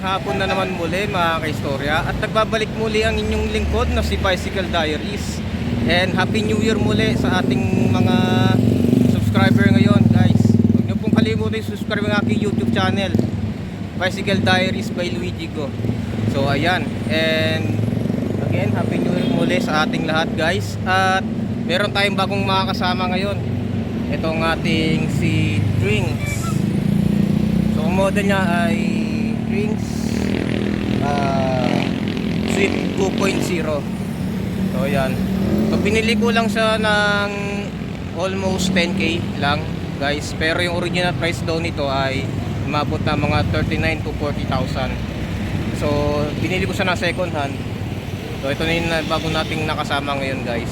hapon na naman muli mga kaistorya, at nagbabalik muli ang inyong lingkod na si Bicycle Diaries. And Happy New Year muli sa ating mga subscriber ngayon, guys. Huwag niyo pong kalimutan subscribe ang aking YouTube channel, Bicycle Diaries by Luigi Go. So ayan, and again, Happy New Year muli sa ating lahat, guys. At meron tayong bagong makakasama ngayon. Itong ating si Drinks. So ang model niya ay Drinks Sweet 2.0. So ayan. So binili ko lang siya ng almost 10k lang, guys. Pero yung original price daw nito ay umabot na mga 39 to 40,000. So binili ko siya na second hand. So ito na yung bago nating nakasama ngayon, guys.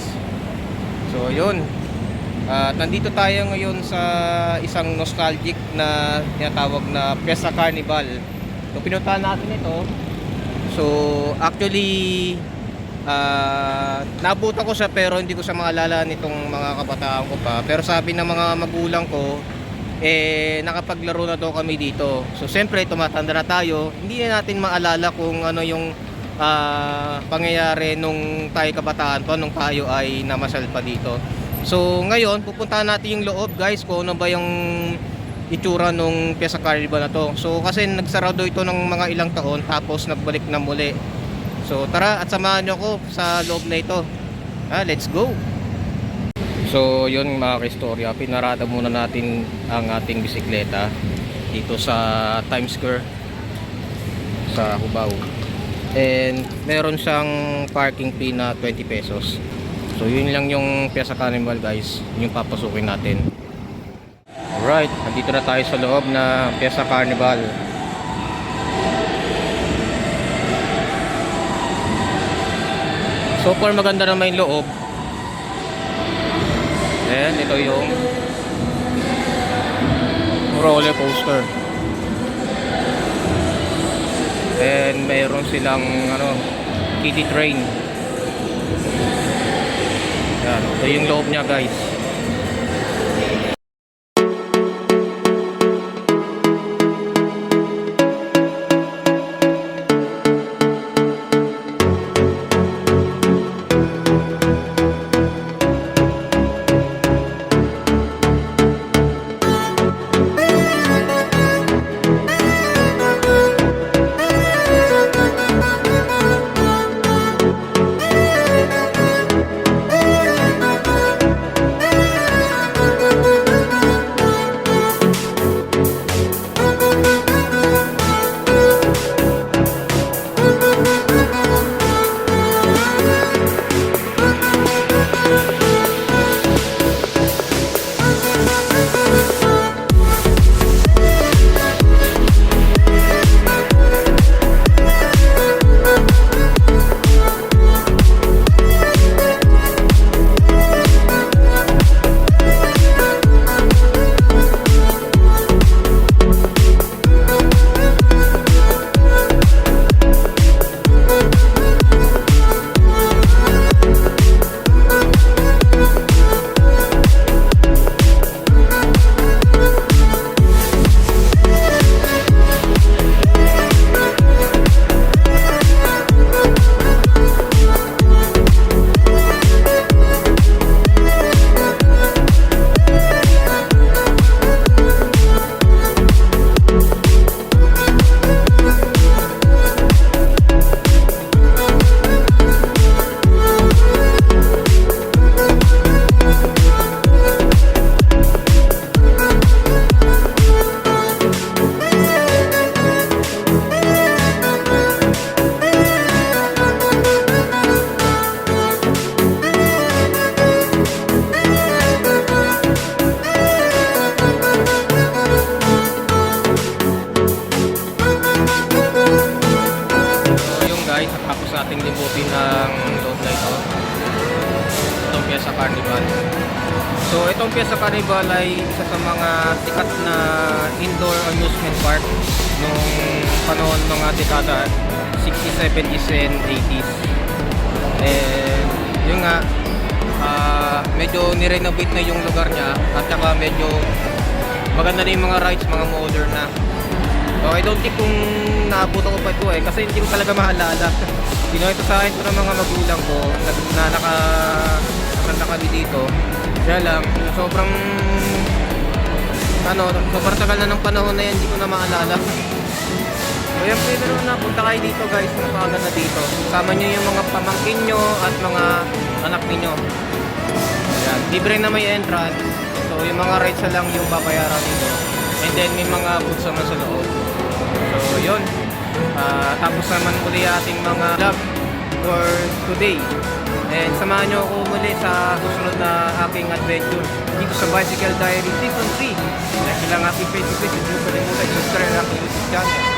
So yun. At nandito tayo ngayon sa isang nostalgic na tinatawag na Fiesta Carnival. So pinuntahan natin ito. So actually nabutan ko siya pero hindi ko siya maalala nitong mga kabataan ko pa. Pero sabi ng mga magulang ko, nakapaglaro na daw kami dito. So siyempre tumatanda na tayo, hindi na natin maalala kung ano yung pangyayari nung tayo kabataan pa, nung tayo ay namasyal pa dito. So ngayon pupuntahan natin yung loob, guys, kung ano ba yung itsura nung Fiesta Carnival na to. So kasi nagsarado ito ng mga ilang taon, tapos nagbalik na muli. So tara at samahan nyo ako sa loob na ito. Let's go. So yun mga kaistorya, pinarada muna natin ang ating bisikleta dito sa Times Square sa Cubao. And meron siyang parking fee na 20 pesos. So yun lang yung Fiesta Carnival, guys, yung papasukin natin. Alright, nandito na tayo sa loob na Fiesta Carnival. So far maganda naman yung loob. And ito yung roller coaster. And mayroon silang kiddie train. Yan, ito yung loob niya, guys. Nating libutin ng loob na ito, itong Fiesta Carnival. So itong Fiesta Carnival ay isa sa mga sikat na indoor amusement park nung panahon ng dekada 60s, 70s and 80s. And yun nga, medyo nirenovate na yung lugar niya, at saka medyo maganda na yung mga rides, mga modern na. So I don't think kung naabutan ko pa ito kasi hindi ko talaga maalala. Kinuha ito sa akin ng mga magulang ko na nakasal kami dito. Kaya lang, sobrang tagal na ng panahon na yan, hindi ko na maalala. So yan, pwede na punta kayo dito guys, napakaganda dito. Kasama nyo yung mga pamangkin nyo at mga anak ninyo. Ayan, libre na may entrance. So yung mga rides na lang yung babayaran nito. And then may mga booths naman sa loob. So yun, tapos naman muli ating mga vlog for today. And samahan nyo ako muli sa susunod na aking adventure dito sa Bicycle Diary Season 3. Like lang aking Facebook page, hindi ko kalimutan i-subscribe ang aking YouTube channel.